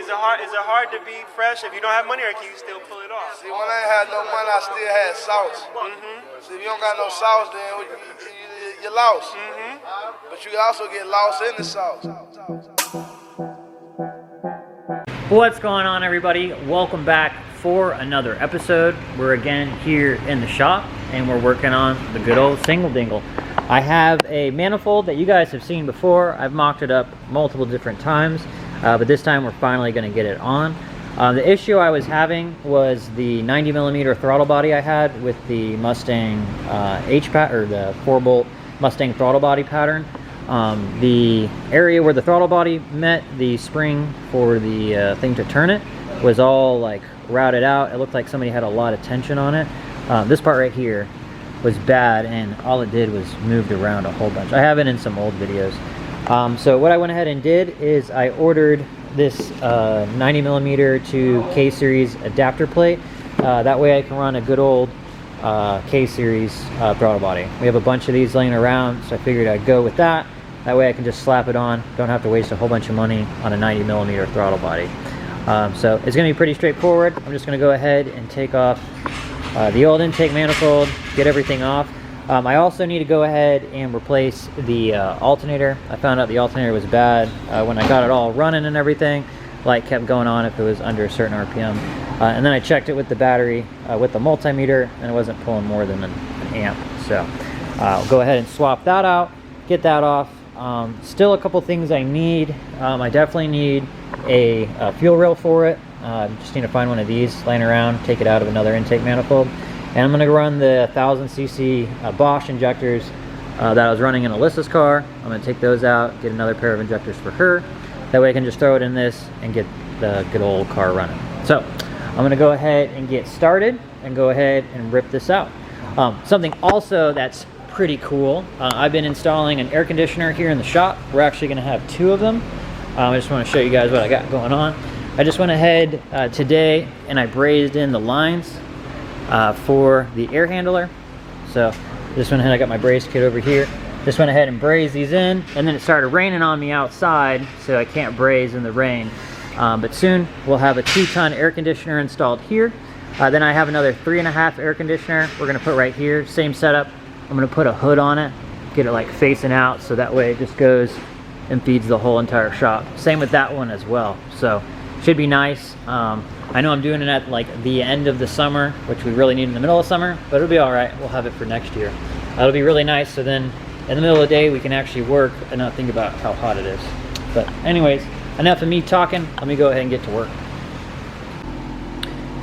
Is it hard to be fresh if you don't have money, or can you still pull it off? See, when I ain't had no money, I still had sauce. See, if you don't got no sauce, then you're lost. But you can also get lost in the sauce. What's going on, everybody? Welcome back for another episode. We're again here in the shop and we're working on the good old single dingle. I have a manifold that you guys have seen before. I've mocked it up multiple different times, but this time we're finally going to get it on. The issue I was having was the 90mm throttle body I had with the Mustang or the 4-bolt Mustang throttle body pattern. The area where the throttle body met the spring for the thing to turn it was all like routed out. It looked like somebody had a lot of tension on it. This part right here was bad, and all it did was moved around a whole bunch. I have it in some old videos. So what I went ahead and did is I ordered this 90mm to K-series adapter plate. That way I can run a good old K-series throttle body. We have a bunch of these laying around, so I figured I'd go with that. That way I can just slap it on, don't have to waste a whole bunch of money on a 90mm throttle body. So it's going to be pretty straightforward. I'm just going to go ahead and take off the old intake manifold, get everything off. I also need to go ahead and replace the alternator. I found out the alternator was bad when I got it all running and everything. Light kept going on if it was under a certain RPM. And then I checked it with the battery with the multimeter, and it wasn't pulling more than an amp. So I'll go ahead and swap that out, get that off. Still a couple things I need. I definitely need a fuel rail for it. Just need to find one of these laying around, take it out of another intake manifold. And I'm going to run the 1000cc Bosch injectors that I was running in Alyssa's car. I'm going to take those out, get another pair of injectors for her. That way I can just throw it in this and get the good old car running. So I'm going to go ahead and get started and go ahead and rip this out. Something also that's pretty cool, I've been installing an air conditioner here in the shop. We're actually going to have 2 of them. I just want to show you guys what I got going on. I just went ahead today and I brazed in the lines for the air handler. So just went ahead, I got my braze kit over here. Just went ahead and brazed these in, and then it started raining on me outside, so I can't braze in the rain. But soon we'll have a 2-ton air conditioner installed here. Then I have another 3.5 air conditioner we're going to put right here. Same setup. I'm going to put a hood on it, get it like facing out, so that way it just goes and feeds the whole entire shop. Same with that one as well. So should be nice. I know I'm doing it at like the end of the summer, which we really need in the middle of summer, but it'll be all right. We'll have it for next year. That'll be really nice, so then in the middle of the day we can actually work and not think about how hot it is. But anyways, enough of me talking. Let me go ahead and get to work.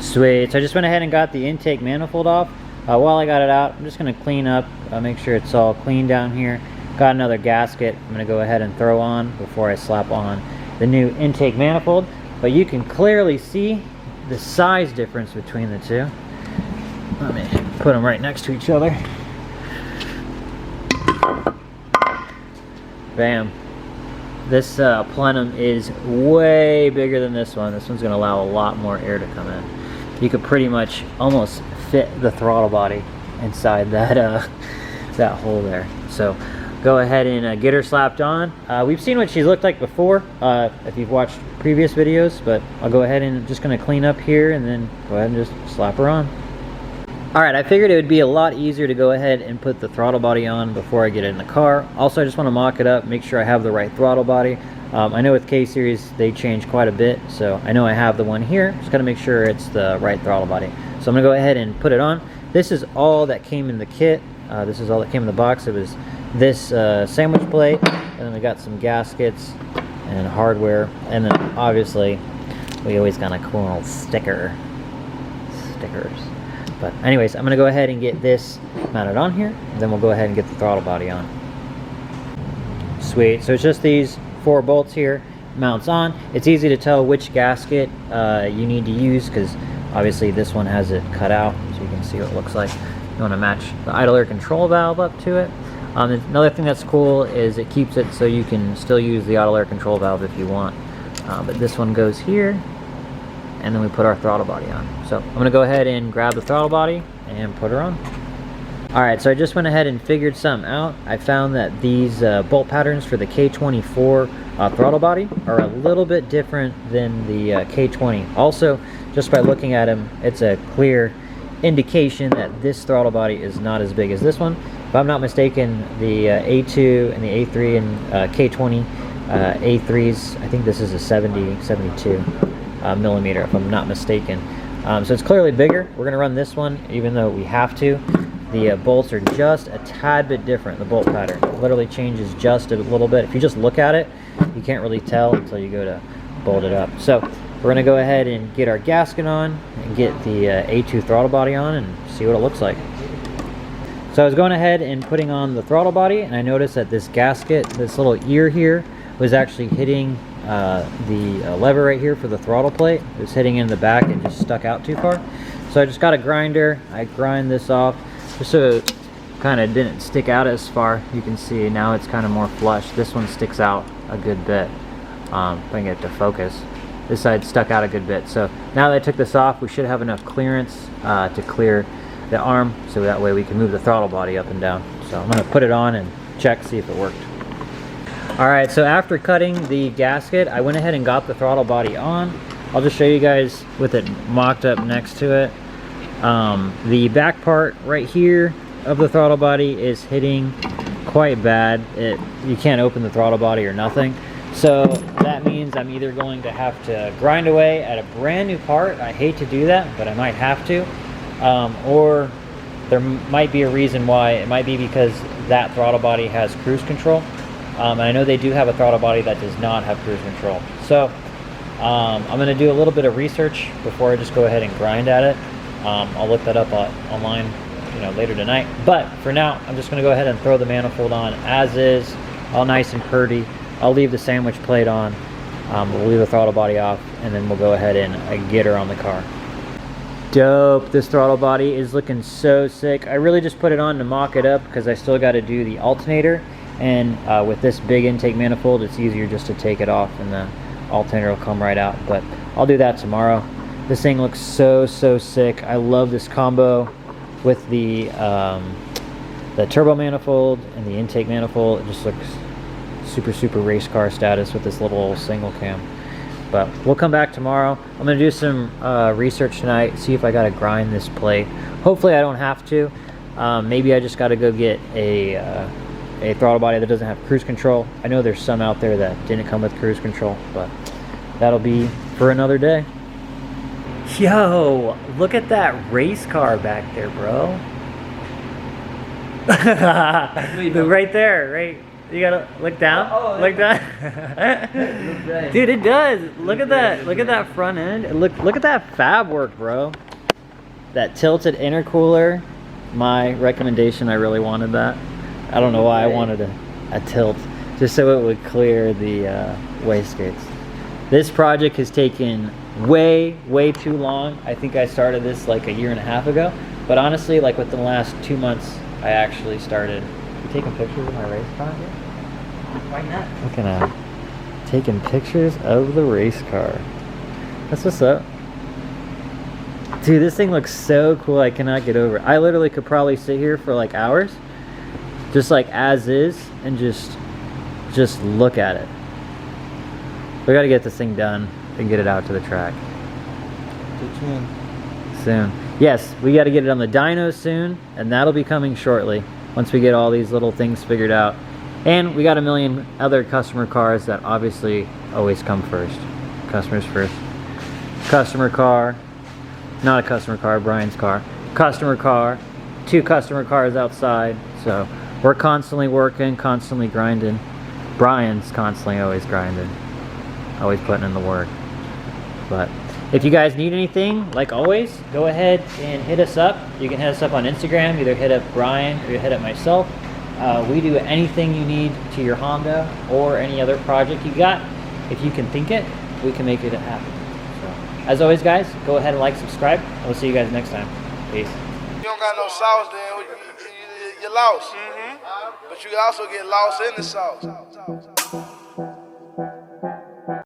Sweet. So I just went ahead and got the intake manifold off. While I got it out, I'm just going to clean up, make sure it's all clean down here. Got another gasket I'm going to go ahead and throw on before I slap on the new intake manifold. But you can clearly see the size difference between the two. Let me put them right next to each other. Bam. This plenum is way bigger than this one. This one's going to allow a lot more air to come in. You could pretty much almost fit the throttle body inside that that hole there. So go ahead and get her slapped on. We've seen what she's looked like before if you've watched previous videos, but I'll go ahead and just going to clean up here and then go ahead and just slap her on. Alright, I figured it would be a lot easier to go ahead and put the throttle body on before I get it in the car. Also, I just want to mock it up, make sure I have the right throttle body. I know with K-Series they change quite a bit, so I know I have the one here. Just got to make sure it's the right throttle body. So I'm going to go ahead and put it on. This is all that came in the kit. This is all that came in the box. It was this sandwich plate, and then we got some gaskets and hardware, and then obviously we always got a cool little stickers. But anyways, I'm going to go ahead and get this mounted on here, and then we'll go ahead and get the throttle body on. Sweet. So it's just these 4 bolts here, mounts on. It's easy to tell which gasket you need to use because obviously this one has it cut out, so you can see what it looks like. You want to match the idle air control valve up to it. Another thing that's cool is it keeps it so you can still use the idle air control valve if you want. But this one goes here, and then we put our throttle body on. So I'm going to go ahead and grab the throttle body and put her on. All right, so I just went ahead and figured something out. I found that these bolt patterns for the K24 throttle body are a little bit different than the K20. Also, just by looking at them, it's a clear indication that this throttle body is not as big as this one. If I'm not mistaken, the A2 and the A3 and K20 A3s, I think this is a 72 millimeter, if I'm not mistaken. So it's clearly bigger. We're gonna run this one, even though we have to. The bolts are just a tad bit different. The bolt pattern it literally changes just a little bit. If you just look at it, you can't really tell until you go to bolt it up. So we're gonna go ahead and get our gasket on and get the A2 throttle body on and see what it looks like. So I was going ahead and putting on the throttle body, and I noticed that this gasket, this little ear here, was actually hitting the lever right here for the throttle plate. It was hitting in the back and just stuck out too far. So I just got a grinder. I grind this off just so it kind of didn't stick out as far. You can see now it's kind of more flush. This one sticks out a good bit. If I can get it to focus. This side stuck out a good bit. So now that I took this off, we should have enough clearance to clear the arm, so that way we can move the throttle body up and down. So I'm going to put it on and check, see if it worked. Alright, so after cutting the gasket, I went ahead and got the throttle body on. I'll just show you guys with it mocked up next to it. The back part right here of the throttle body is hitting quite bad. You can't open the throttle body or nothing. So that means I'm either going to have to grind away at a brand new part. I hate to do that, but I might have to. Or there might be a reason why. It might be because that throttle body has cruise control. And I know they do have a throttle body that does not have cruise control. So I'm going to do a little bit of research before I just go ahead and grind at it. I'll look that up online, later tonight. But for now, I'm just going to go ahead and throw the manifold on as is, all nice and purdy. I'll leave the sandwich plate on. We'll leave the throttle body off, and then we'll go ahead and get her on the car. Dope. This throttle body is looking so sick. I really just put it on to mock it up because I still got to do the alternator. And with this big intake manifold, it's easier just to take it off and the alternator will come right out. But I'll do that tomorrow. This thing looks so sick. I love this combo with the turbo manifold and the intake manifold. It just looks super race car status with this little single cam. But we'll come back tomorrow. I'm gonna do some research tonight, see if I gotta grind this plate. Hopefully I don't have to. Maybe I just gotta go get a throttle body that doesn't have cruise control. I know there's some out there that didn't come with cruise control, but that'll be for another day. Yo, look at that race car back there, bro. Right there, right? You gotta look down. Look down. Dude, it does. Look at that. Look at that front end. Look at that fab work, bro. That tilted intercooler. My recommendation. I really wanted that. I don't know why I wanted a tilt, just so it would clear the wastegates. This project has taken way too long. I think I started this like a year and a half ago, but honestly, like within the last 2 months, I actually started. You taking pictures of my race car? Why not? Looking at taking pictures of the race car. That's what's up. Dude, this thing looks so cool. I cannot get over it. I literally could probably sit here for like hours, just like as is, and just look at it. We got to get this thing done and get it out to the track. Soon. Yes, we got to get it on the dyno soon, and that'll be coming shortly once we get all these little things figured out. And we got a million other customer cars that obviously always come first. Customers first. Customer car. Not a customer car, Brian's car. Customer car. 2 customer cars outside. So we're constantly working, constantly grinding. Brian's constantly always grinding. Always putting in the work. But if you guys need anything, like always, go ahead and hit us up. You can hit us up on Instagram. Either hit up Bryan or hit up myself. We do anything you need to your Honda or any other project you got. If you can think it, we can make it happen. So, as always, guys, go ahead and like, subscribe. We'll see you guys next time. Peace. You don't got no sauce, then you're lost. But you also get lost in the sauce.